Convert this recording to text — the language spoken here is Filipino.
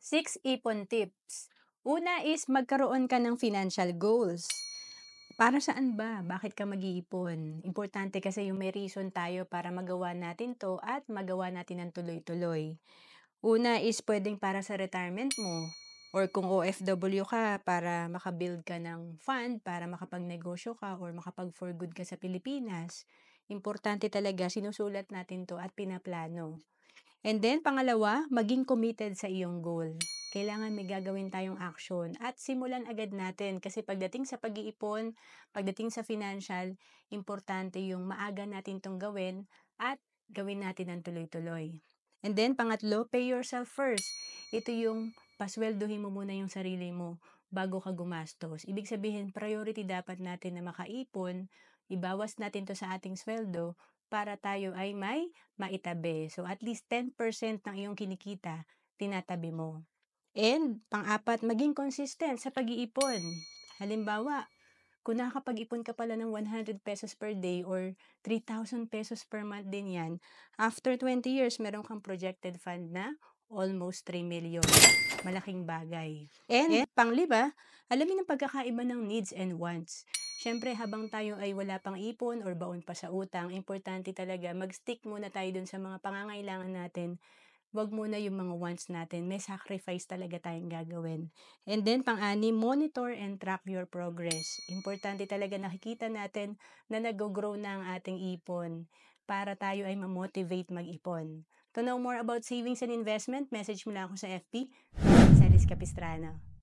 Six ipon tips. Una is magkaroon ka ng financial goals. Para saan ba? Bakit ka mag-iipon? Importante kasi yung may reason tayo para magawa natin to at magawa natin ng tuloy-tuloy. Una is pwedeng para sa retirement mo or kung OFW ka para makabuild ka ng fund para makapagnegosyo ka or makapag-for good ka sa Pilipinas. Importante talaga sinusulat natin to at pinaplano. And then, pangalawa, maging committed sa iyong goal. Kailangan may gagawin tayong action at simulan agad natin kasi pagdating sa pag-iipon, pagdating sa financial, importante yung maaga natin tong gawin at gawin natin ng tuloy-tuloy. And then, pangatlo, pay yourself first. Ito yung pasweldohin mo muna yung sarili mo bago ka gumastos. Ibig sabihin, priority dapat natin na makaipon, ibawas natin to sa ating sweldo para tayo ay may maitabi. So, at least 10% ng iyong kinikita, tinatabi mo. And, pang-apat, maging consistent sa pag-iipon. Halimbawa, kung nakakapag-ipon ka pala ng 100 pesos per day or 3,000 pesos per month din yan, after 20 years, meron kang projected fund na almost 3 million. Malaking bagay. And panglima, alamin ang pagkakaiba ng needs and wants. Siyempre, habang tayo ay wala pang ipon or baon pa sa utang, importante talaga mag-stick muna tayo dun sa mga pangangailangan natin. Wag muna yung mga wants natin. May sacrifice talaga tayong gagawin. And then, pang-anim, monitor and track your progress. Importante talaga nakikita natin na nag-grow na ang ating ipon para tayo ay ma-motivate mag-ipon. To know more about savings and investment, message mo lang ako sa FB, Salis Capistrano.